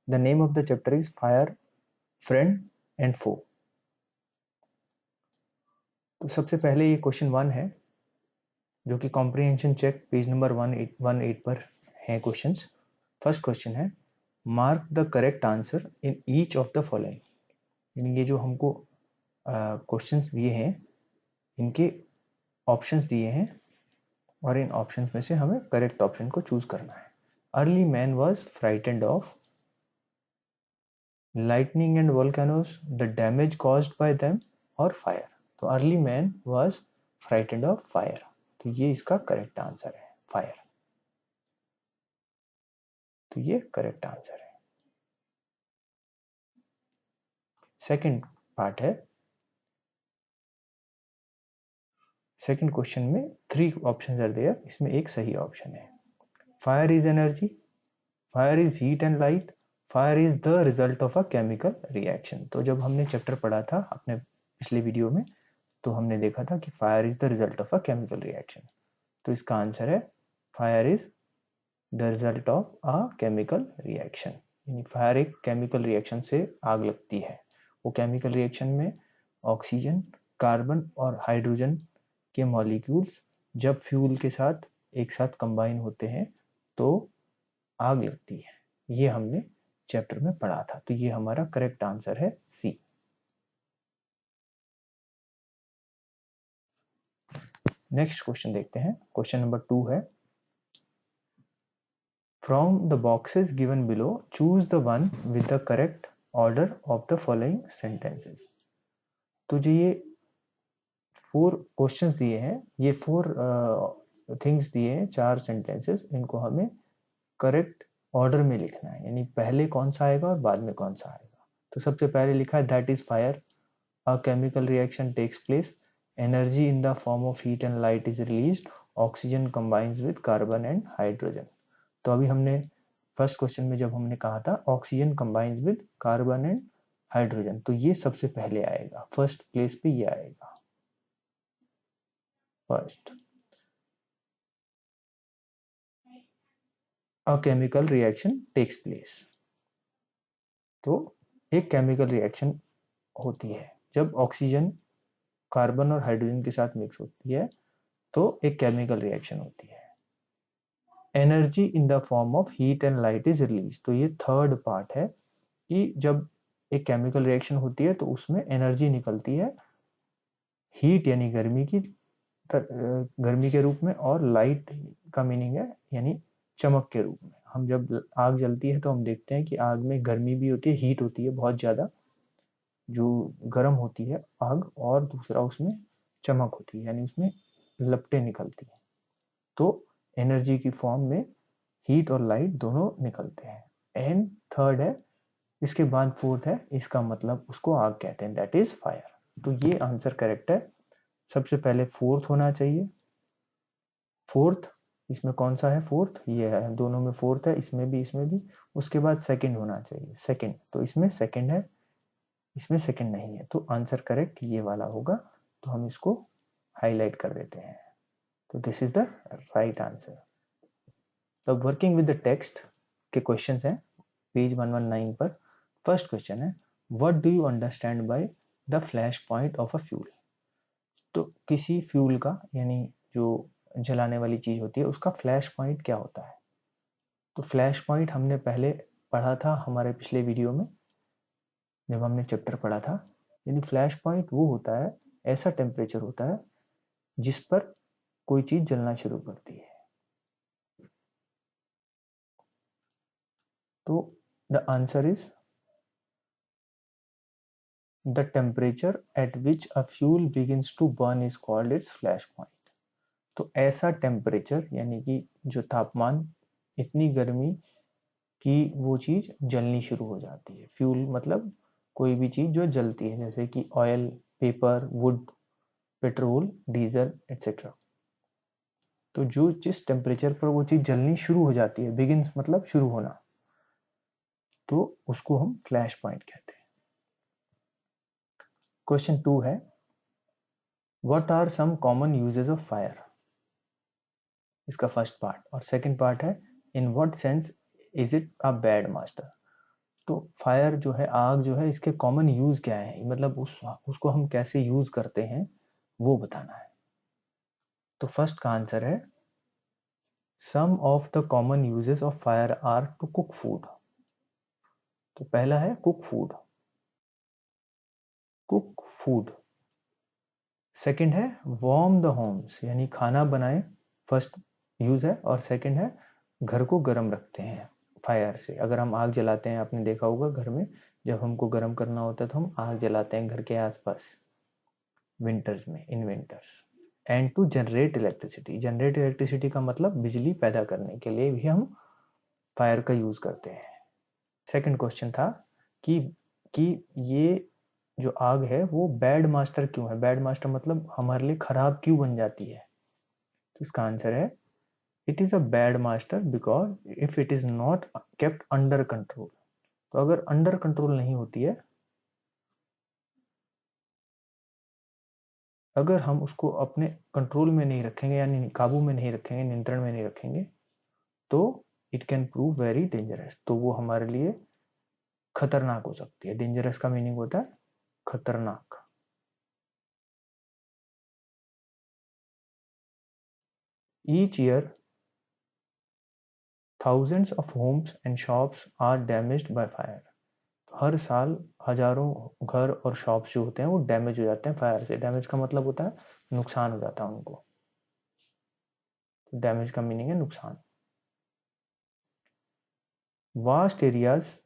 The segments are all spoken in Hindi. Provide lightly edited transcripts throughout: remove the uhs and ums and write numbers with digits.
The name of the chapter is fire, friend and foe. तो सबसे पहले ये क्वेश्चन 1 है जो कि कॉम्प्रिहेंशन चेक पेज नंबर 118 पर है क्वेश्चंस। फर्स्ट क्वेश्चन है mark the correct answer in each of the following. यानी ये जो हमको क्वेश्चंस दिए हैं इनके ऑप्शंस दिए हैं और इन ऑप्शंस में से हमें करेक्ट ऑप्शन को चूज करना है। Early man was frightened of lightning and volcanoes, the damage caused by them, or fire। तो early man was frightened of fire, तो ये इसका करेक्ट आंसर है, फायर। तो ये करेक्ट आंसर है। सेकंड पार्ट है, सेकंड क्वेश्चन में 3 ऑप्शंस आर देयर, इसमें एक सही ऑप्शन है। Fire is energy, fire is heat and light, fire is the result of a chemical reaction. तो जब हमने चैप्टर पढ़ा था अपने पिछले वीडियो में तो हमने देखा था कि fire is the result of a chemical reaction. तो इसका आंसर है fire is the result of a chemical reaction. यानी फायर एक केमिकल रिएक्शन से आग लगती है। वो केमिकल रिएक्शन में ऑक्सीजन, कार्बन और हाइड्रोजन के मॉलिक्यूल्स जब फ्यूल के साथ एक साथ कंबाइन होते हैं तो आग लगती है। ये हमने चैप्टर में पढ़ा था। तो ये हमारा करेक्ट आंसर है सी। नेक्स्ट क्वेश्चन देखते हैं। क्वेश्चन नंबर 2 है from the boxes given below choose the one with the correct order of the following sentences. तो जो ये 4 क्वेश्चंस दिए हैं, ये 4 थिंग्स दिए हैं, 4 सेंटेंसेस, इनको हमें करेक्ट ऑर्डर में लिखना है। यानी पहले कौन सा आएगा और बाद में कौन सा आएगा। तो सबसे पहले लिखा है that is fire, a chemical reaction takes place, energy in the form of heat and light is released, oxygen combines with carbon and hydrogen. तो अभी हमने फर्स्ट क्वेश्चन में जब हमने कहा था oxygen combines with carbon and hydrogen, तो ये सबसे पहले आएगा, फर्स्ट प्लेस पे ये आएगा। First, a chemical reaction takes place. तो एक केमिकल रिएक्शन होती है जब ऑक्सीजन कार्बन और हाइड्रोजन के साथ मिक्स होती है तो एक केमिकल रिएक्शन होती है। Energy in the form of heat and light is release, तो ये थर्ड पार्ट है कि जब एक केमिकल रिएक्शन होती है तो उसमें एनर्जी निकलती है, हीट यानी गर्मी की गर्मी के रूप में, और लाइट का मीनिंग है यानी चमक के रूप में। हम जब आग जलती है तो हम देखते हैं कि आग में गर्मी भी होती है, हीट होती है बहुत ज़्यादा जो गर्म होती है आग, और दूसरा उसमें चमक होती है यानी उसमें लपटें निकलती हैं। तो एनर्जी की फॉर्म में हीट और लाइट दोनों निकलते हैं। एंड थर्ड है, इसके बाद फोर्थ है, इसका मतलब उसको आग कहते हैं, दैट इज फायर। तो ये आंसर करेक्ट है। सबसे पहले फोर्थ होना चाहिए। फोर्थ, इसमें कौन सा है फोर्थ, ये है, दोनों में फोर्थ है, इसमें भी इसमें भी। उसके बाद सेकंड होना चाहिए, सेकंड, तो इसमें सेकंड है, इसमें सेकंड नहीं है, तो आंसर करेक्ट ये वाला होगा। तो हम इसको हाईलाइट कर देते हैं। तो this is the right answer. अब वर्किंग विद द टेक्स्ट के क्वेश्चन हैं पेज 119 पर। फर्स्ट क्वेश्चन है what do you understand by the flash point of a fuel. तो किसी फ्यूल का यानी जो जलाने वाली चीज होती है उसका फ्लैश पॉइंट क्या होता है। तो फ्लैश पॉइंट हमने पहले पढ़ा था हमारे पिछले वीडियो में जब हमने चैप्टर पढ़ा था। यानी फ्लैश पॉइंट वो होता है, ऐसा टेम्परेचर होता है जिस पर कोई चीज जलना शुरू करती है। तो the answer is the temperature at which a fuel begins to burn is called its flash point. तो ऐसा टेम्परेचर यानी कि जो तापमान, इतनी गर्मी कि वो चीज जलनी शुरू हो जाती है। फ्यूल मतलब कोई भी चीज जो जलती है, जैसे कि oil, paper, would, petrol, diesel etcetera. तो जो जिस टेम्परेचर पर वो चीज जलनी शुरू हो जाती है, बिगिंस मतलब शुरू होना, तो उसको हम फ्लैश पॉइंट कहते हैं। क्वेश्चन 2 है what are some common uses of fire. इसका फर्स्ट पार्ट, और सेकंड पार्ट है in what sense is it a bad master. तो फायर जो है, आग जो है, इसके कॉमन यूज क्या है, मतलब उसको हम कैसे यूज करते हैं वो बताना है। तो फर्स्ट का आंसर है some of the common uses of fire are to cook food. तो पहला है cook food, cook food. Second है वार्म द होम्स, यानी खाना बनाए, फर्स्ट यूज है। और सेकंड है घर को गर्म रखते हैं फायर से। अगर हम आग जलाते हैं, आपने देखा होगा घर में जब हमको गर्म करना होता है तो हम आग जलाते हैं घर के आसपास विंटर्स में, in winters. And to generate electricity, generate electricity का मतलब बिजली पैदा करने के लिए भी हम फायर का यूज करते हैं। सेकंड क्वेश्चन था कि कि ये जो आग है वो बैड मास्टर क्यों है, बैड मास्टर मतलब हमारे लिए खराब क्यों बन जाती है। तो इसका आंसर है it is a bad master because if it is not kept under control. तो अगर अंडर कंट्रोल नहीं होती है, अगर हम उसको अपने कंट्रोल में नहीं रखेंगे, यानी काबू में नहीं रखेंगे, नियंत्रण में नहीं रखेंगे, तो it can prove very dangerous. तो वो हमारे लिए खतरनाक हो सकती है। डेंजरस का मीनिंग होता है खतरनाक। Each year thousands of homes and shops are damaged by fire। हर साल हजारों घर और शॉप्स जो होते हैं वो डैमेज हो जाते हैं फायर से। डैमेज का मतलब होता है नुकसान हो जाता है उनको। डैमेज का मीनिंग है नुकसान। Vast areas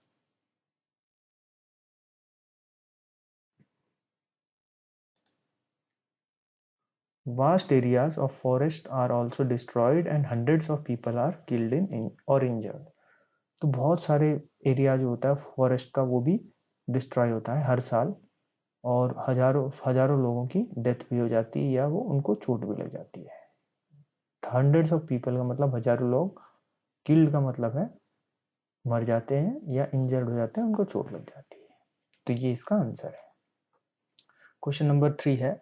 vast areas of forest are also destroyed and hundreds of people are killed in or injured। तो बहुत सारे एरिया जो होता है फॉरेस्ट का वो भी डिस्ट्रॉय होता है हर साल, और हजारों हजारों लोगों की डेथ भी हो जाती है या वो उनको चोट भी लग जाती है। हंड्रेड्स ऑफ पीपल का मतलब हजारों लोग, किल्ड का मतलब है मर जाते हैं या इंजर्ड हो जाते हैं, उनको चोट लग जाती है। तो ये इसका आंसर है। क्वेश्चन नंबर 3 है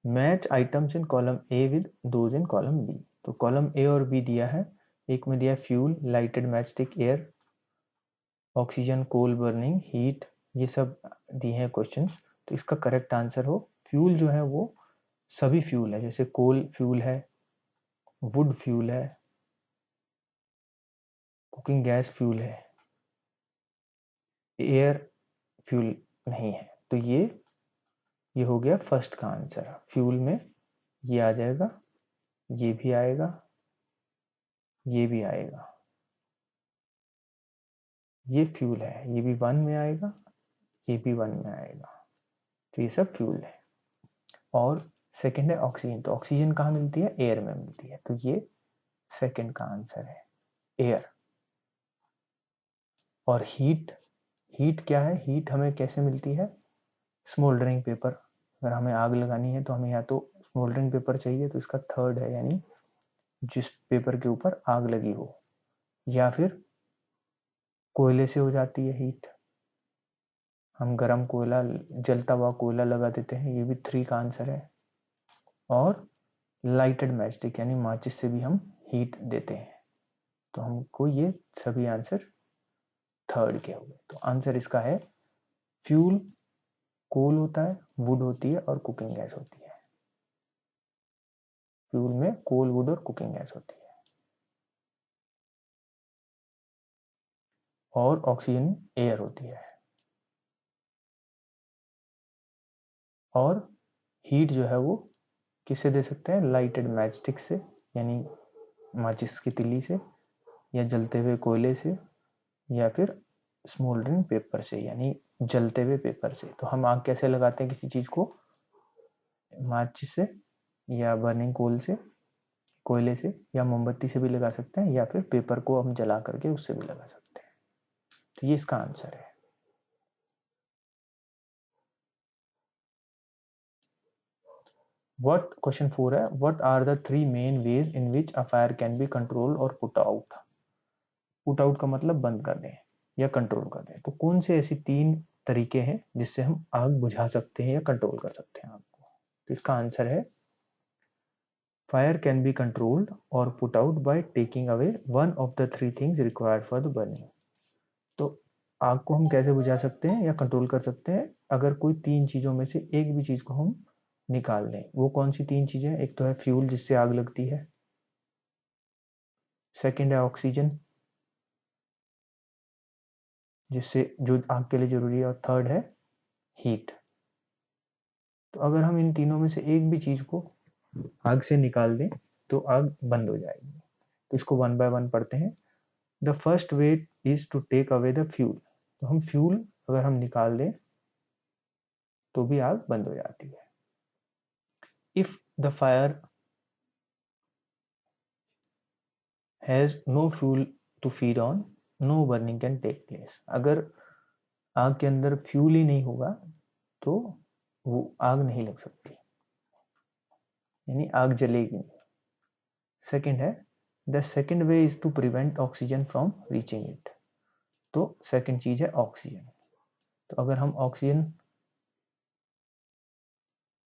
match items in column A with those in column B. तो कॉलम ए और बी दिया है, एक में दिया है fuel, lighted matchstick, air, oxygen, coal burning, heat, ये सब दिए हैं क्वेश्चंस। तो इसका करेक्ट आंसर हो फ्यूल जो है वो सभी फ्यूल है, जैसे कोल फ्यूल है, वुड फ्यूल है, कुकिंग गैस फ्यूल है, एयर फ्यूल नहीं है। तो ये हो गया फर्स्ट का आंसर। फ्यूल में ये आ जाएगा, ये भी आएगा, ये भी आएगा, ये फ्यूल है, ये भी वन में आएगा, ये भी वन में आएगा। तो ये सब फ्यूल है। और सेकंड है ऑक्सीजन। तो ऑक्सीजन कहाँ मिलती है, एयर में मिलती है। तो ये सेकंड का आंसर है एयर। और हीट, हीट क्या है, हीट हमें कैसे मिलती है, स्मोल्डरिंग पेपर। अगर हमें आग लगानी है तो हमें या तो स्मोल्डरिंग पेपर चाहिए, तो इसका थर्ड है, यानी जिस पेपर के ऊपर आग लगी हो, या फिर कोयले से हो जाती है हीट, हम गरम कोयला, जलता हुआ कोयला लगा देते हैं, ये भी 3 का आंसर है। और लाइटेड मैचस्टिक यानी माचिस से भी हम हीट देते हैं। तो हमको ये सभी आंसर थर्ड के हो गए। तो आंसर इसका है फ्यूल, कोल होता है, वुड होती है और कुकिंग गैस होती है। फ्यूल में कोल, वुड और कुकिंग गैस होती है। और ऑक्सीजन एयर होती है। और हीट जो है वो किससे दे सकते हैं, लाइटेड मैचस्टिक से, यानी माचिस की तिल्ली से, या जलते हुए कोयले से, या फिर स्मोल्डरिंग पेपर से, यानी जलते हुए पेपर से। तो हम आग कैसे लगाते हैं किसी चीज को, माचिस से, या बर्निंग कोल से, कोयले से, या मोमबत्ती से भी लगा सकते हैं, या फिर पेपर को हम जला करके उससे भी लगा सकते हैं। तो ये इसका आंसर है। व्हाट, क्वेश्चन 4 है what are the 3 main ways in which a fire can be control or put out. Put out का मतलब बंद कर दें या कंट्रोल कर दें। तो कौन से ऐसी 3 तरीके हैं जिससे हम आग बुझा सकते हैं या कंट्रोल कर सकते हैं आग को। तो इसका आंसर है फायर कैन बी कंट्रोल्ड और put out by taking away one of the 3 things required for the burning. तो आग को हम कैसे बुझा सकते हैं या कंट्रोल कर सकते हैं, अगर कोई 3 चीजों में से एक भी चीज को हम निकाल दें। वो कौन सी 3 चीजें? एक तो है फ्यूल जिससे आग लगती है, सेकंड है ऑक्सीजन जिससे जो आग के लिए जरूरी है, और थर्ड है हीट। तो अगर हम इन तीनों में से एक भी चीज को आग से निकाल दें तो आग बंद हो जाएगी। तो इसको वन बाय वन पढ़ते हैं। The first way is to take away the fuel. तो हम फ्यूल अगर हम निकाल दें तो भी आग बंद हो जाती है। If the fire has no fuel to feed on, no burning can take place. अगर आग के अंदर फ्यूल ही नहीं होगा तो वो आग नहीं लग सकती, यानी आग जलेगी नहीं। सेकंड है the second way is to prevent oxygen from reaching it. तो सेकंड चीज है ऑक्सीजन। तो अगर हम ऑक्सीजन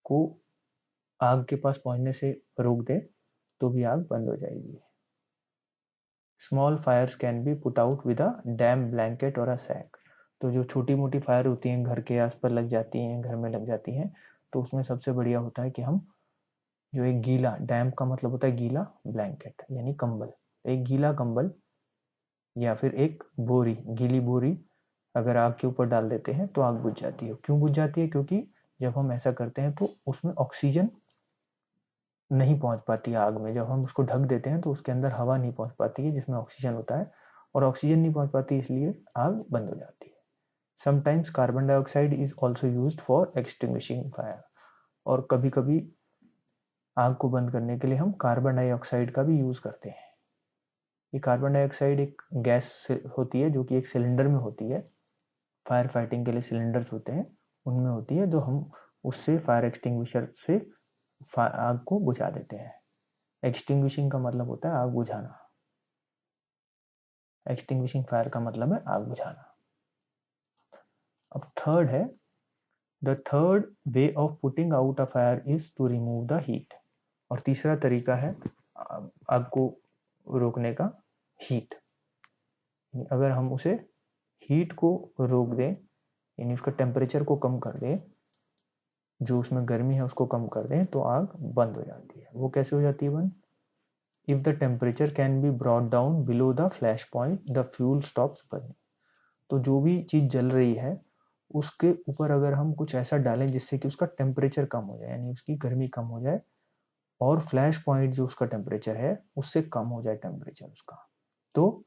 को आग के पास पहुंचने से रोक दें तो भी आग बंद हो जाएगी। Small fires can be put out with a damp blanket or a sac. तो जो छोटी मोटी फायर होती हैं घर के आस पर लग जाती हैं, घर में लग जाती हैं, तो उसमें सबसे बढ़िया होता है कि हम जो एक गीला, डैम का मतलब होता है गीला, ब्लैंकेट यानी कंबल, एक गीला कंबल या फिर एक बोरी, गीली बोरी अगर आग के ऊपर डाल देते हैं तो आग बुझ जाती है। क्यों बुझ जाती है? क्योंकि जब हम ऐसा करते हैं तो उसमें ऑक्सीजन नहीं पहुंच पाती है आग में। जब हम उसको ढक देते हैं तो उसके अंदर हवा नहीं पहुंच पाती है जिसमें ऑक्सीजन होता है, और ऑक्सीजन नहीं पहुंच पाती इसलिए आग बंद हो जाती है। Sometimes carbon dioxide is also use for extinguishing fire. और कभी कभी आग को बंद करने के लिए हम कार्बन डाइऑक्साइड का भी यूज करते हैं। ये कार्बन डाइऑक्साइड एक गैस होती है जो कि एक सिलेंडर में होती है। फायर फाइटिंग के लिए सिलेंडर्स होते हैं, उनमें होती है, जो हम उससे फायर एक्सटिंग्विशर से आग को बुझा देते हैं। एक्सटिंग्विशिंग का मतलब होता है आग बुझाना, एक्सटिंग्विशिंग फायर का मतलब है आग बुझाना। अब थर्ड है the third way of putting out a fire is to remove the heat. और तीसरा तरीका है आग को रोकने का, हीट। अगर हम उसे हीट को रोक दें, यानी उसका टेम्परेचर को कम कर दें, जो उसमें गर्मी है उसको कम कर दें, तो आग बंद हो जाती है। वो कैसे हो जाती है बंद? If the temperature can be brought down below the flash point the fuel stops burning. तो जो भी चीज जल रही है उसके ऊपर अगर हम कुछ ऐसा डालें जिससे कि उसका टेम्परेचर कम हो जाए, यानी उसकी गर्मी कम हो जाए, और फ्लैश पॉइंट जो उसका टेम्परेचर है उससे कम हो जाए टेम्परेचर उसका, तो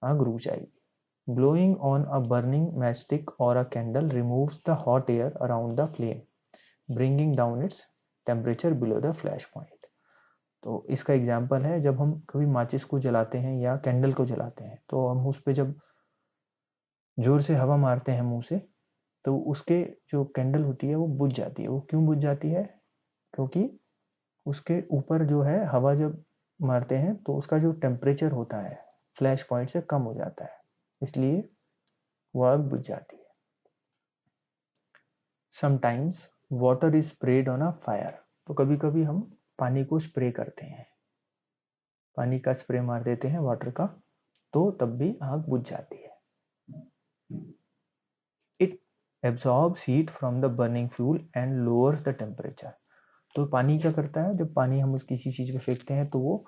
आग रुक जाएगी। Blowing on a burning matchstick और a candle removes the hot air around the flame, bringing down its temperature below the flash point. तो इसका एग्जाम्पल है जब हम कभी माचिस को जलाते हैं या कैंडल को जलाते हैं, तो हम उस पर जब जोर से हवा मारते हैं मुंह से, तो उसके जो कैंडल होती है वो बुझ जाती है। वो क्यों बुझ जाती है? क्योंकि उसके ऊपर जो है हवा जब मारते हैं तो उसका जो टेम्परेचर होता है फ्लैश पॉइंट से कम हो जाता है, इसलिए वो आग बुझ जाती है। Sometimes water is spread on a fire. तो कभी कभी हम पानी को स्प्रे करते हैं, पानी का स्प्रे मार देते हैं वाटर का, तो तब भी आग बुझ जाती है। It absorbs heat from the burning fuel and lowers the temperature. तो पानी क्या करता है? जब पानी हम उस किसी चीज पे फेंकते हैं तो वो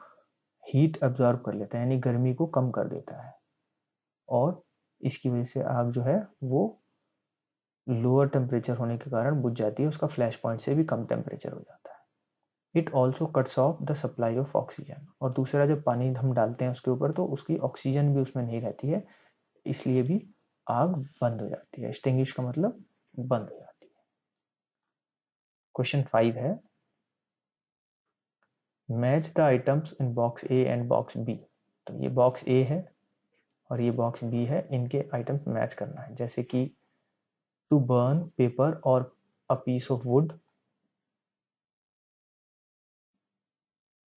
हीट एब्जॉर्ब कर लेता है, यानी गर्मी को कम कर देता है, और इसकी वजह से आग जो है वो लोअर टेम्परेचर होने के कारण बुझ जाती है, उसका फ्लैश पॉइंट से भी कम टेम्परेचर हो जाता है। It also cuts of the supply of oxygen. और दूसरा, जब पानी हम डालते हैं उसके ऊपर तो उसकी ऑक्सीजन भी उसमें नहीं रहती है, इसलिए भी आग बंद हो जाती है। एक्सटिंग्विश का मतलब बंद हो जाती है। क्वेश्चन 5 है match the items in box A and box B. तो ये बॉक्स ए है और ये बॉक्स बी है, इनके आइटम्स मैच करना है। जैसे कि टू बर्न पेपर और अ पीस ऑफ वुड,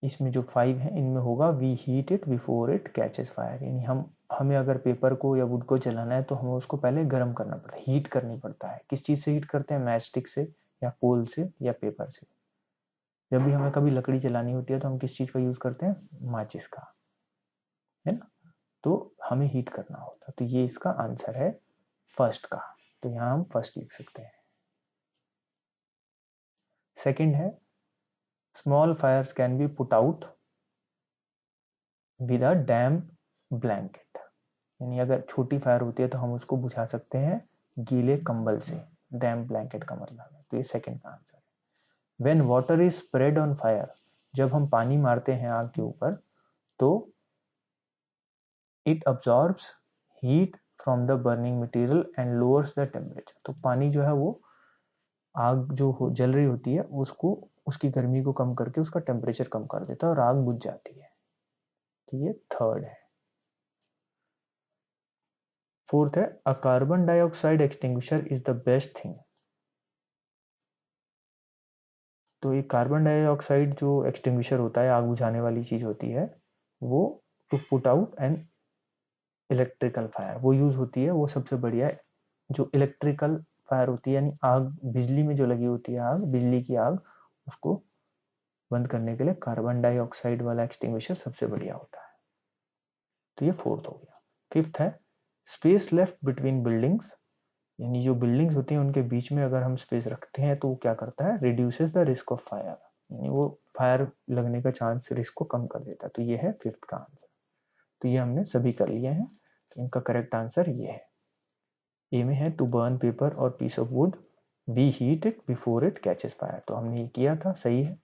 इसमें जो 5 है इनमें होगा we heat it before it catches fire. यानी हमें अगर पेपर को या वुड को जलाना है तो हमें उसको पहले गर्म करना पड़ता है, हीट करनी पड़ता है। किस चीज से हीट करते हैं? मैच स्टिक से या कोल से या पेपर से। जब भी हमें कभी लकड़ी जलानी होती है तो हम किस चीज का यूज करते हैं? माचिस का, है ना। तो हमें हीट करना होता है। तो ये इसका आंसर है फर्स्ट का, तो यहाँ हम फर्स्ट लिख सकते हैं। सेकंड है small fires can be put out with a damp blanket, यानी अगर छोटी फायर होती है तो हम उसको बुझा सकते हैं गीले कंबल से, डैम्प ब्लैंकेट का मतलब है। तो ये सेकंड का आंसर है। When water is spread on fire, जब हम पानी मारते हैं आग के ऊपर तो it absorbs heat from the burning material and lowers the temperature, तो पानी जो है वो आग जो जल रही होती है उसको, उसकी गर्मी को कम करके उसका टेम्परेचर कम कर देता है और आग बुझ जाती है। तो ये थर्ड है। फोर्थ है a carbon dioxide extinguisher is the best thing, तो ये कार्बन डाइऑक्साइड जो एक्सटिंग्विशर होता है, आग बुझाने वाली चीज होती है, वो to put out an electrical fire, वो यूज होती है, वो सबसे बढ़िया है जो इलेक्ट्रिकल फायर होती है, यानी आग बिजली में जो लगी होती है, आग बिजली की आग, उसको बंद करने के लिए कार्बन डाइऑक्साइड वाला एक्सटिंग्विशर सबसे बढ़िया होता है। तो ये फोर्थ हो गया। फिफ्थ है स्पेस लेफ्ट बिटवीन बिल्डिंग्स, यानी जो बिल्डिंग्स होती हैं उनके बीच में अगर हम स्पेस रखते हैं तो वो क्या करता है, reduces the risk of fire, यानी वो फायर लगने का चांस, रिस्क को कम कर देता है। तो ये है फिफ्थ का आंसर। तो ये हमने सभी कर लिए हैं, तो इनका करेक्ट आंसर ये है। ए में है to burn paper or piece of wood, we heat it before it catches fire, तो हमने ये किया था, सही है।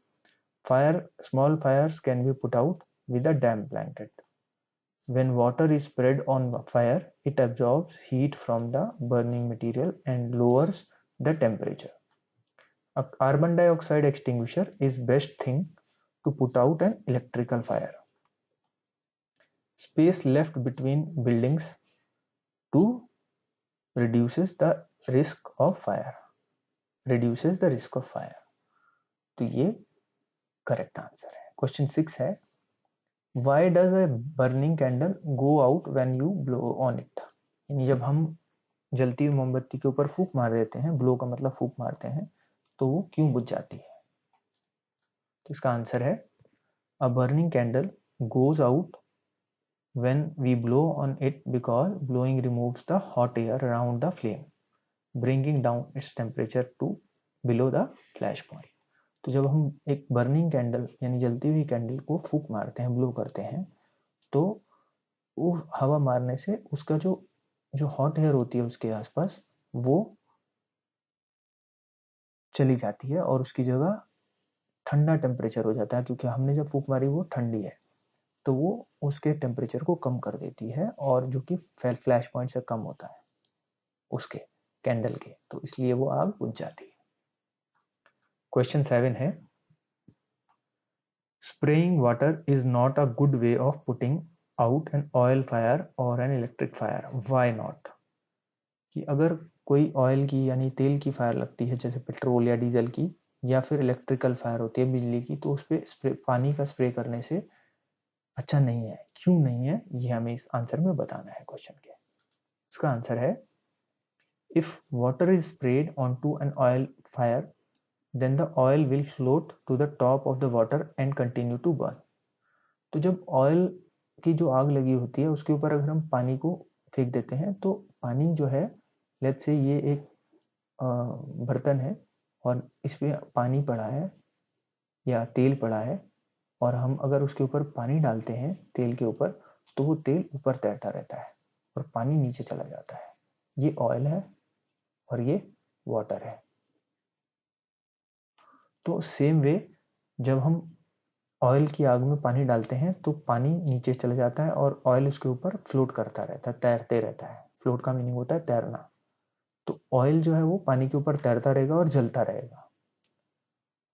Fire, small fires can be put out with a damp blanket, when water is spread on fire it absorbs heat from the burning material and lowers the temperature. A carbon dioxide extinguisher is best thing to put out an electrical fire. Space left between buildings to reduces the risk of fire, reduces the risk of fire, तो ये करेक्ट आंसर है। क्वेश्चन 6 है why does a burning candle go out when you blow on it, यानी जब हम जलती हुई मोमबत्ती के ऊपर फूंक मार देते हैं, ब्लो का मतलब फूंक मारते हैं, तो वो क्यों बुझ जाती है। तो इसका आंसर है अ burning candle goes out when we blow on it because blowing removes the hot air around the flame, bringing down its temperature to below the flash point। तो जब हम एक बर्निंग कैंडल यानी जलती हुई कैंडल को फूंक मारते हैं, ब्लो करते हैं, तो वो हवा मारने से उसका जो जो हॉट एयर होती है उसके आसपास वो चली जाती है और उसकी जगह ठंडा टेम्परेचर हो जाता है, क्योंकि हमने जब फूंक मारी वो ठंडी है, तो वो उसके टेम्परेचर को कम कर देती है और जो कि फ्लैश पॉइंट से कम होता है उसके कैंडल के, तो इसलिए वो आग बुझ जाती है। क्वेश्चन 7 है spraying water is not a good way of putting out an oil fire or an electric fire, why not, कि अगर कोई ऑयल की यानी तेल की फायर लगती है जैसे पेट्रोल या डीजल की, या फिर इलेक्ट्रिकल फायर होती है बिजली की, तो उस पर पानी का स्प्रे करने से अच्छा नहीं है, क्यों नहीं है, ये हमें इस आंसर में बताना है क्वेश्चन के। इसका आंसर है if water is spread onto an oil fire then the oil will float to the top of the water and continue to burn, तो जब ऑयल की जो आग लगी होती है उसके ऊपर अगर हम पानी को फेंक देते हैं तो पानी जो है, लेट्स से ये एक बर्तन है और इस पे पानी पड़ा है या तेल पड़ा है, और हम अगर उसके ऊपर पानी डालते हैं तेल के ऊपर, तो वो तेल ऊपर तैरता रहता है और पानी नीचे चला जाता है। ये ऑयल है और ये वाटर है। तो सेम वे जब हम ऑयल की आग में पानी डालते हैं तो पानी नीचे चला जाता है और ऑयल उसके ऊपर फ्लोट करता रहता है, तैरते रहता है। फ्लोट का मीनिंग होता है तैरना। तो ऑयल जो है वो पानी के ऊपर तैरता रहेगा और जलता रहेगा,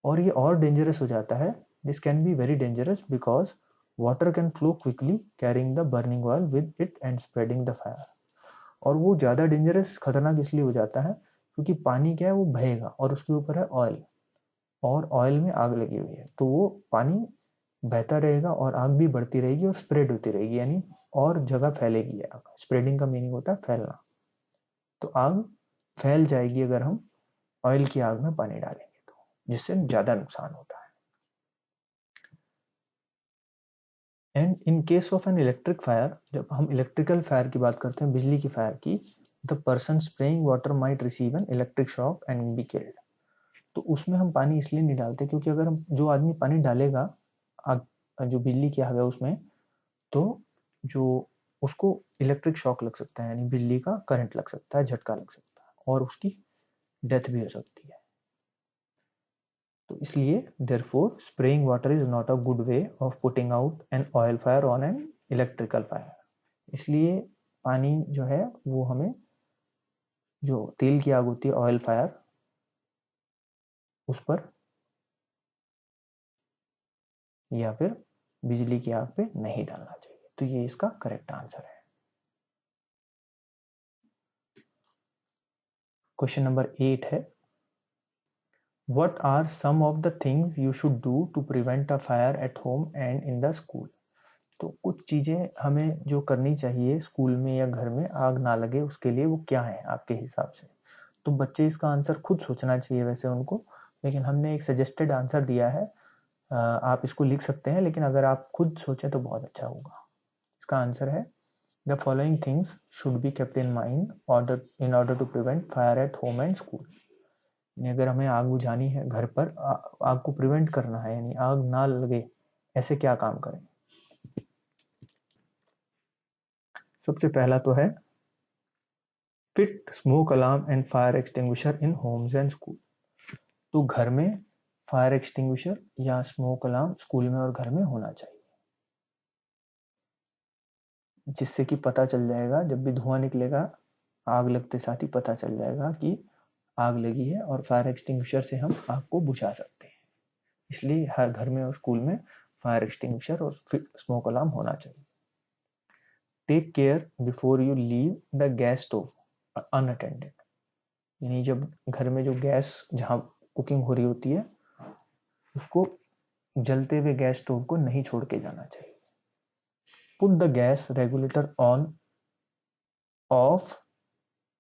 और ये और डेंजरस हो जाता है। This can be very dangerous because water can flow quickly carrying the burning oil with it and spreading the fire, और वो ज़्यादा डेंजरस खतरनाक इसलिए हो जाता है क्योंकि पानी क्या है वो बहेगा और उसके ऊपर है ऑयल, और ऑयल में आग लगी हुई है, तो वो पानी बहता रहेगा और आग भी बढ़ती रहेगी और स्प्रेड होती रहेगी, यानी और जगह फैलेगी आग। स्प्रेडिंग का मीनिंग होता है फैलना, तो आग फैल जाएगी अगर हम ऑयल की आग में पानी डालेंगे तो, जिससे ज़्यादा नुकसान होता है। And in case of N electric fire, जब हम इलेक्ट्रिकल फायर की बात करते हैं, बिजली की फायर की, the person spraying water might receive an electric shock and be killed. तो उसमें हम पानी इसलिए नहीं डालते क्योंकि अगर हम जो आदमी पानी डालेगा आग, जो बिजली की आग है उसमें, तो जो उसको इलेक्ट्रिक शॉक लग सकता है, यानी बिजली का करंट लग सकता है, झटका लग सकता है और उसकी डेथ भी हो सकती है। तो इसलिए therefore spraying water is not a good way of putting out an oil fire on an electrical fire. इसलिए पानी जो है वो हमें, जो तेल की आग होती है ऑयल फायर, उस पर या फिर बिजली की आग पे नहीं डालना चाहिए। तो ये इसका करेक्ट आंसर है। क्वेश्चन नंबर 8 है, what are some of the things you should do to prevent a fire at home and in the school. तो कुछ चीजें हमें जो करनी चाहिए स्कूल में या घर में आग ना लगे उसके लिए, वो क्या है आपके हिसाब से। तो बच्चे इसका आंसर खुद सोचना चाहिए वैसे उनको, लेकिन हमने एक सजेस्टेड आंसर दिया है, आप इसको लिख सकते हैं, लेकिन अगर आप खुद सोचें तो बहुत अच्छा होगा। इसका आंसर है, the following things should be kept in mind in order to prevent fire at home and school. अगर हमें आग बुझानी है घर पर, आग को प्रिवेंट करना है यानी आग ना लगे, ऐसे क्या काम करें। सबसे पहला तो है fit smoke alarm and fire extinguisher in homes and school. तो घर में फायर एक्सटिंग्विशर या स्मोक अलार्म स्कूल में और घर में होना चाहिए, जिससे कि पता चल जाएगा जब भी धुआं निकलेगा, आग लगते साथ ही पता चल जाएगा कि आग लगी है और फायर एक्सटिंग्विशर से हम आग को बुझा सकते हैं। इसलिए हर घर में और स्कूल में फायर एक्सटिंग्विशर और स्मोक अलार्म होना चाहिए। Take care before you leave the gas stove unattended. यानी जब घर में जो गैस जहाँ कुकिंग हो रही होती है उसको जलते हुए गैस स्टोव को नहीं छोड़ के जाना चाहिए। Put the gas regulator on off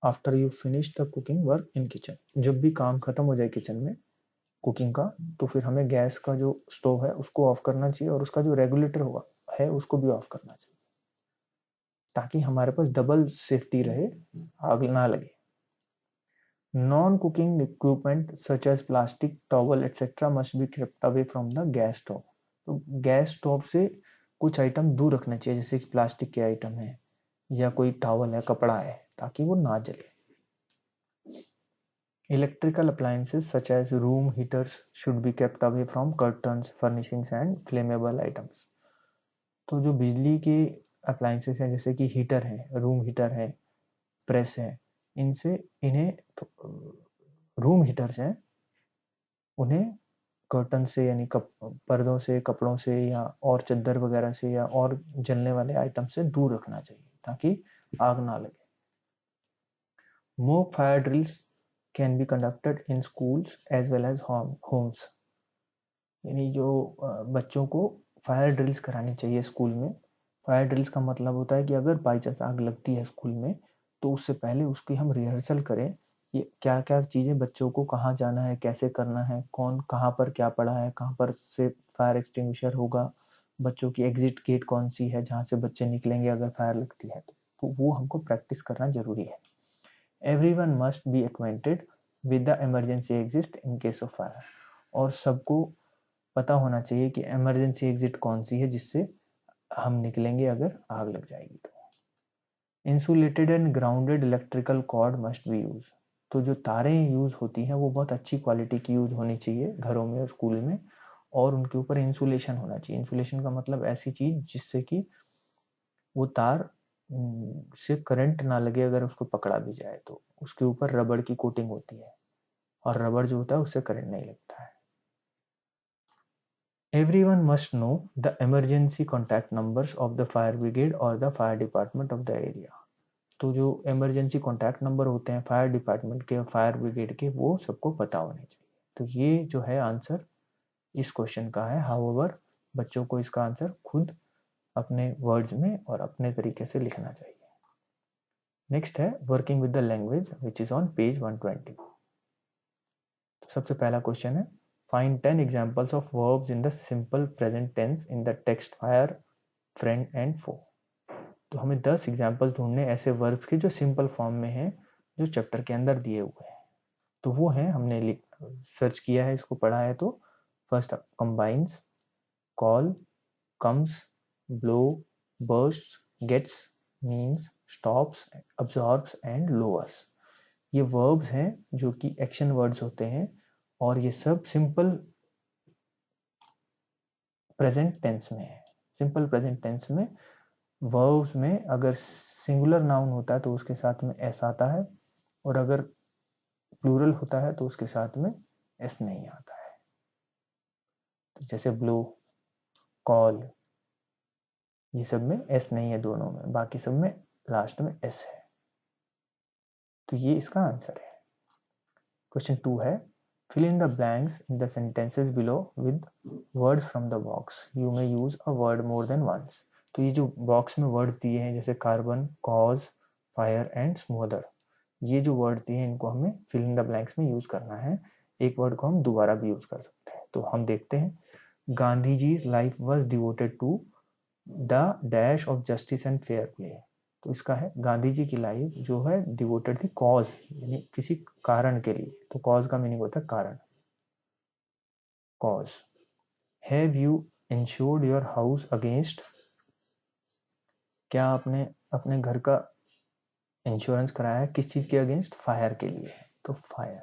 after you finish the cooking work in kitchen. जब भी काम खत्म हो जाए किचन में कुकिंग का, तो फिर हमें गैस का जो स्टोव है उसको ऑफ करना चाहिए और उसका जो रेगुलेटर होगा है उसको भी ऑफ करना चाहिए, ताकि हमारे पास डबल सेफ्टी रहे, आग ना लगे। Non cooking equipment such as plastic towel etcetera must be kept away from the gas stove. तो गैस स्टोव से कुछ आइटम दूर रखना चाहिए, जैसे कि प्लास्टिक के आइटम है या कोई टॉवल है, कपड़ा है, ताकि वो ना जले। Electrical appliances such as room heaters should be kept away from curtains, furnishings and flammable items. तो जो बिजली के अप्लायंसेस हैं जैसे कि हीटर है, रूम हीटर है, प्रेस है, इन्हें रूम हीटर्स हैं, उन्हें कर्टन से यानी पर्दों से, कपड़ों से या और चद्दर वगैरह से या और जलने वाले आइटम से दूर रखना चाहिए ताकि आग ना लगे। Mock fire drills can be conducted in schools as well as homes. यानी जो बच्चों को फायर ड्रिल्स करानी चाहिए स्कूल में। फायर ड्रिल्स का मतलब होता है कि अगर बाई चांस आग लगती है स्कूल में, तो उससे पहले उसकी हम रिहर्सल करें, ये क्या क्या चीज़ें, बच्चों को कहाँ जाना है, कैसे करना है, कौन कहाँ पर क्या पड़ा है, कहाँ पर से फायर एक्सटिंग्विशर होगा, बच्चों की एग्जिट गेट कौन सी है जहाँ से बच्चे निकलेंगे अगर फायर लगती है तो वो हमको प्रैक्टिस करना जरूरी है। Everyone must be acquainted with the emergency exit in case of fire. और सबको पता होना चाहिए कि इमरजेंसी एग्जिट कौन सी है जिससे हम निकलेंगे अगर आग लग जाएगी तो। Insulated and grounded electrical cord must be use. तो जो तारें यूज होती हैं वो बहुत अच्छी क्वालिटी की यूज होनी चाहिए घरों में और स्कूल में, और उनके ऊपर इंसुलेशन होना चाहिए। इंसुलेशन का मतलब ऐसी चीज जिससे कि वो तार से करंट ना लगे अगर उसको पकड़ा भी जाए तो। उसके ऊपर रबड़ की कोटिंग होती है और रबड़ जो होता है उससे करंट नहीं लगता है। Everyone must know the emergency contact numbers of the fire brigade or the fire department of the area. तो जो इमरजेंसी कॉन्टैक्ट नंबर होते हैं फायर डिपार्टमेंट के, फायर ब्रिगेड के, वो सबको पता होने चाहिए। तो ये जो है आंसर इस क्वेश्चन का है। हाउएवर बच्चों को इसका आंसर खुद अपने वर्ड्स में और अपने तरीके से लिखना चाहिए। नेक्स्ट है working with the language which is on page 120। तो सबसे पहला क्वेश्चन है, find 10 examples of verbs in the simple present tense in the text fire, friend and foe. तो हमें 10 एग्जाम्पल्स ढूंढने ऐसे वर्ब्स के जो सिंपल फॉर्म में हैं, जो चैप्टर के अंदर दिए हुए हैं। तो वो हैं, हमने सर्च किया है, इसको पढ़ा है। तो first, combines, call, comes, blow, bursts, gets, means, stops, absorbs and lowers। ये verbs हैं जो कि एक्शन वर्ड्स होते हैं, और ये सब सिंपल प्रेजेंट टेंस में है। सिंपल प्रेजेंट टेंस में verbs में अगर सिंगुलर नाउन होता है तो उसके साथ में एस आता है, और अगर प्लूरल होता है तो उसके साथ में एस नहीं आता है। तो जैसे ब्लो, कॉल, ये सब में एस नहीं है दोनों में, बाकी सब में लास्ट में एस है। तो ये इसका आंसर है। क्वेश्चन 2 है, fill in the blanks in the sentences below with words from the box, you may use a word more than once। तो ये जो बॉक्स में वर्ड्स दिए हैं जैसे कार्बन, कॉज, फायर एंड स्मोदर, ये जो वर्ड दिए हैं इनको हमें fill in the blanks में यूज करना है। एक वर्ड को हम दोबारा भी यूज कर सकते हैं। तो हम देखते हैं, Gandhi ji life was devoted to the dash of justice and fair play. तो इसका है, गांधी जी की लाइफ जो है डिवोटेड थी कॉज, यानी किसी कारण के लिए। तो कॉज का मीनिंग होता है कारण, cause. Have you insured your house against, क्या आपने अपने घर का इंश्योरेंस कराया है, किस चीज के अगेंस्ट, फायर के लिए। तो fire.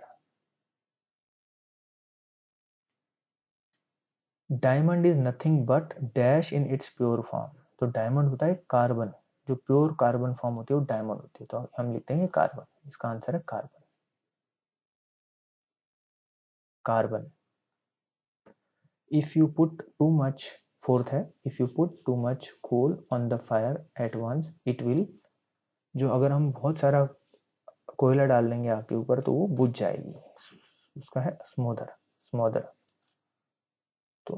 Diamond is nothing but dash in its pure form. तो डायमंड होता है कार्बन, जो प्योर कार्बन फॉर्म होती है वो डायमंड होती है। तो हम लिखते हैं कार्बन, इसका आंसर है carbon, carbon. If you put too much, fourth है, if you put too much coal on the fire at once, it will, जो अगर हम बहुत सारा कोयला डाल देंगे आग के ऊपर तो वो बुझ जाएगी। उसका है स्मोदर, स्मोदर। तो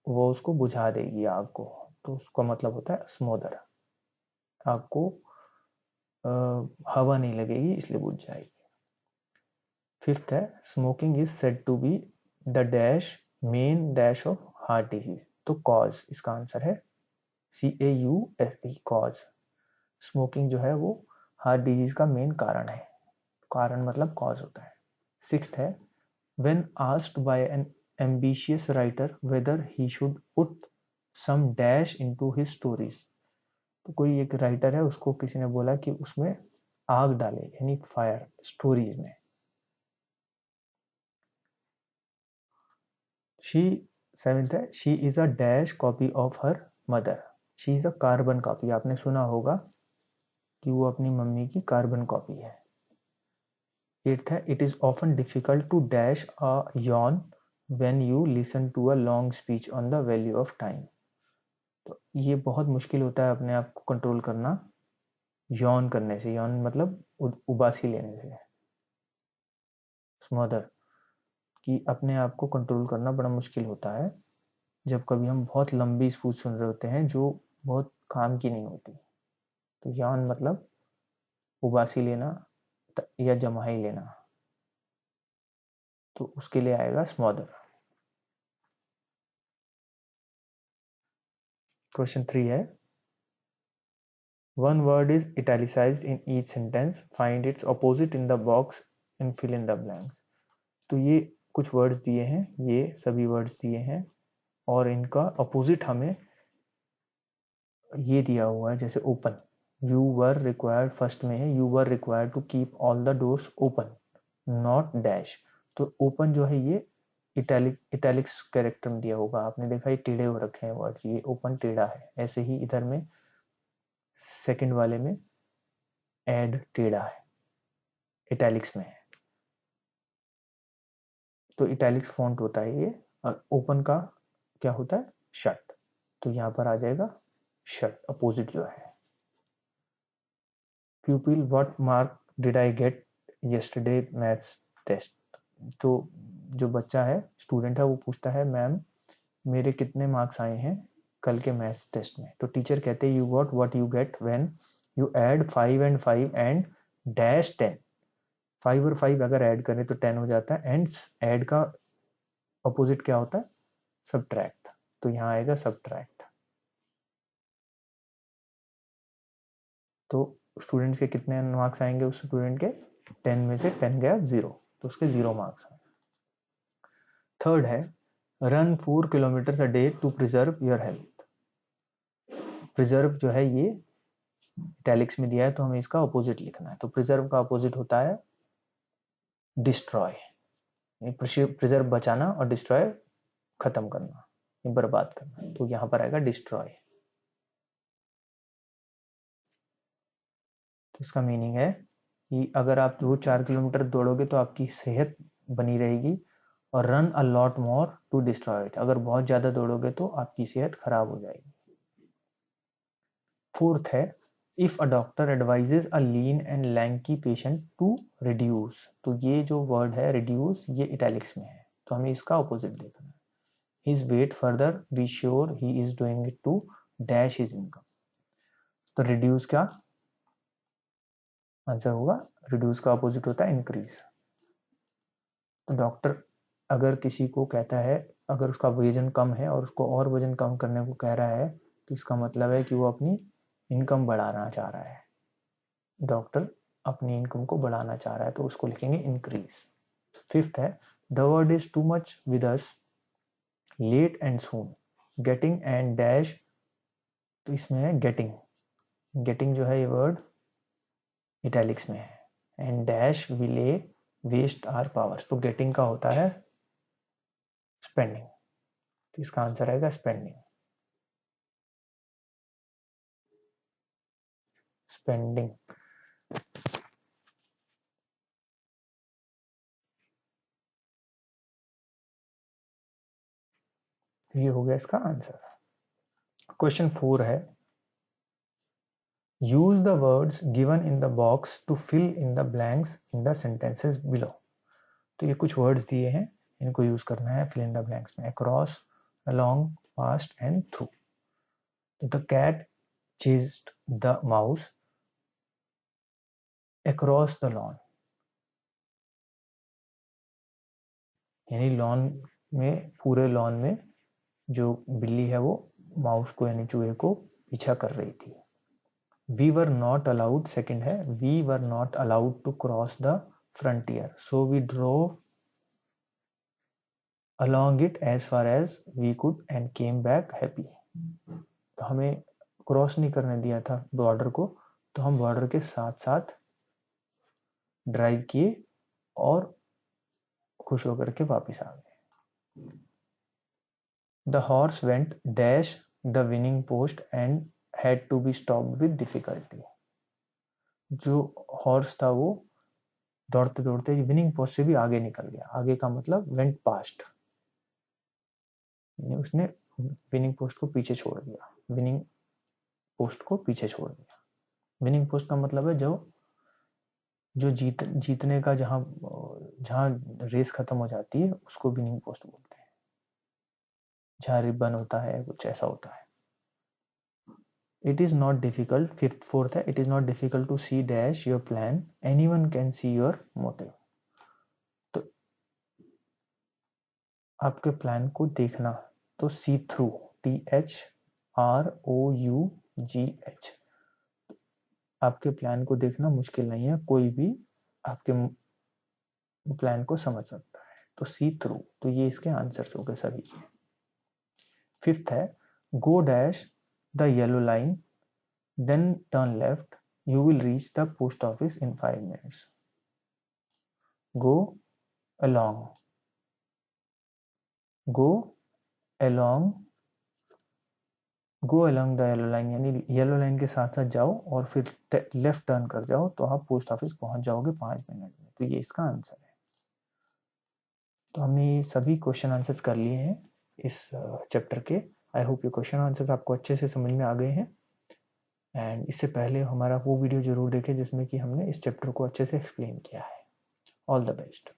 वो उसको बुझा देगी आग को, तो उसका मतलब होता है स्मोदर। आग को हवा नहीं लगेगी इसलिए बुझ जाएगी। फिफ्थ है, smoking is said to be the dash main dash of heart disease. तो कॉज, इसका आंसर है CAUSE, कॉज। स्मोकिंग जो है वो हार्ट डिजीज का मेन कारण है, कारण मतलब कॉज होता है। सिक्स्थ है, when asked by an ambitious writer whether he should put some dash into his stories. तो कोई एक राइटर है, उसको किसी ने बोला कि उसमें आग डाले, यानी फायर, स्टोरीज में। शी, सेवेंथ है, she is a dash copy of her mother. She is a carbon copy, आपने सुना होगा कि वो अपनी मम्मी की कार्बन कॉपी है। एट्थ है, it is often difficult to dash a yawn when you listen to a long speech on the value of time. तो ये बहुत मुश्किल होता है अपने आप को कंट्रोल करना यॉन करने से। यॉन मतलब उबासी लेने से। स्मदर, कि अपने आप को कंट्रोल करना बड़ा मुश्किल होता है जब कभी हम बहुत लंबी स्पीच सुन रहे होते हैं जो बहुत काम की नहीं होती। तो यॉन मतलब उबासी लेना या जमाई लेना, तो उसके लिए आएगा स्मदर। क्वेश्चन 3 है, one word is italicized in each sentence, find its opposite in the box and fill in the blanks। तो ये कुछ वर्ड्स दिए हैं, ये सभी वर्ड्स दिए हैं और इनका अपोजिट हमें ये दिया हुआ है। जैसे open, you were required, first में है you were required to keep all the doors open, not dash. तो ओपन जो है ये इटैलिक्स कैरेक्टर में दिया होगा, आपने देखा ये टेढ़े हो रखे हैं वर्ड्स, ये ओपन टेढ़ा है। ऐसे ही इधर में सेकंड वाले में एड टेढ़ा है, इटैलिक्स में है। तो इटैलिक्स फॉन्ट होता है ये, और ओपन का क्या होता है, शट। तो यहाँ पर आ जाएगा शट, अपोजिट जो है। Pupil, what mark did I get yesterday maths test. तो जो बच्चा है, स्टूडेंट है, वो पूछता है मैम मेरे कितने मार्क्स आए हैं कल के मैथ्स टेस्ट में। तो टीचर कहते हैं you got what you get when you add 5 and 5 and dash 10। 5 और 5 अगर ऐड करें तो 10 हो जाता है, एंड ऐड का अपोजिट क्या होता है, सब्ट्रैक्ट। तो यहाँ आएगा सब्ट्रैक्ट। तो स्टूडेंट्स के कितने मार्क्स आएंगे? उस स्टूडेंट के 10 में से 10 गया 0, तो उसके 0 मार्क्स आए। थर्ड है run 4 kilometre a day to preserve your health. Preserve जो है ये इटैलिक्स में दिया है, तो हमें इसका अपोजिट लिखना है। तो प्रिजर्व का अपोजिट होता है डिस्ट्रॉय। प्रिजर्व बचाना और डिस्ट्रॉय खत्म करना, बर्बाद करना, तो यहां पर आएगा डिस्ट्रॉय। तो इसका मीनिंग है कि अगर आप रोज 4 किलोमीटर दौड़ोगे तो आपकी सेहत बनी रहेगी, और run a lot more to destroy it, अगर बहुत ज्यादा दौड़ोगे तो आपकी सेहत खराब हो जाएगी। फोर्थ है if a doctor advises a lean and lanky patient to reduce, तो ये जो वर्ड है रिड्यूस ये इटैलिक्स में है, तो हमें इसका ऑपोजिट देखना है। His weight further be sure he is doing it to dash his income, तो रिड्यूस का आंसर होगा, रिड्यूस का ऑपोजिट होता है इंक्रीज। तो डॉक्टर अगर किसी को कहता है, अगर उसका वजन कम है और उसको और वजन कम करने को कह रहा है, तो इसका मतलब है कि वो अपनी इनकम बढ़ाना चाह रहा है। डॉक्टर अपनी इनकम को बढ़ाना चाह रहा है, तो उसको लिखेंगे इंक्रीज। फिफ्थ है the word is too much with us late and soon, getting and dash, तो इसमें है गेटिंग। गेटिंग जो है ये वर्ड इटैलिक्स में है, and dash will a waste our powers, तो गेटिंग का होता है स्पेंडिंग, तो इसका आंसर आएगा स्पेंडिंग। स्पेंडिंग। ये हो गया इसका आंसर। क्वेश्चन 4 है use the words given in the box to fill in the blanks in the sentences below. तो ये कुछ वर्ड्स दिए हैं, इनको यूज करना है फिल इन द ब्लैंक्स में। Across, along, past and through. The cat chased the mouse across the lawn, यानी लॉन में, पूरे लॉन में जो बिल्ली है वो माउस को यानी चूहे को पीछा कर रही थी। We were not allowed, second है we were not allowed to cross the frontier, so we drove along it as far as we could and came back happy। तो हमें क्रॉस नहीं करने दिया था बॉर्डर को, तो हम बॉर्डर के साथ साथ ड्राइव किए और खुश होकर के वापस आ गए। The horse went dash the winning post and had to be stopped with difficulty. जो हॉर्स था वो दौड़ते दौड़ते विनिंग पोस्ट से भी आगे निकल गया। आगे का मतलब वेंट पास्ट, उसने विनिंग पोस्ट को पीछे छोड़ दिया, विनिंग पोस्ट को पीछे छोड़ दिया। विनिंग पोस्ट का मतलब है जो जीतने का जहां जहां रेस खत्म हो जाती है उसको विनिंग पोस्ट बोलते हैं, जहां रिबन होता है, कुछ ऐसा होता है। It is not difficult, fifth fourth है it is not difficult to see dash your plan, anyone can see your motive. तो आपके प्लान को देखना, तो सी थ्रू, THROUGH, आपके प्लान को देखना मुश्किल नहीं है, कोई भी आपके प्लान को समझ सकता है, तो सी थ्रू। तो ये इसके आंसर्स हो गए सभी के। फिफ्थ है go dash the yellow line then turn left, you will reach the post office in 5 minutes। Go along, go along, go along the yellow line, यानी येलो लाइन के साथ साथ जाओ और फिर लेफ्ट टर्न कर जाओ, तो आप पोस्ट ऑफिस पहुंच जाओगे 5 मिनट में। तो ये इसका आंसर है। तो हमने सभी क्वेश्चन आंसर्स कर लिए हैं इस चैप्टर के। आई होप ये क्वेश्चन आंसर्स आपको अच्छे से समझ में आ गए हैं। एंड इससे पहले हमारा वो वीडियो जरूर देखें जिसमें कि हमने इस चैप्टर को अच्छे से एक्सप्लेन किया है। All the best.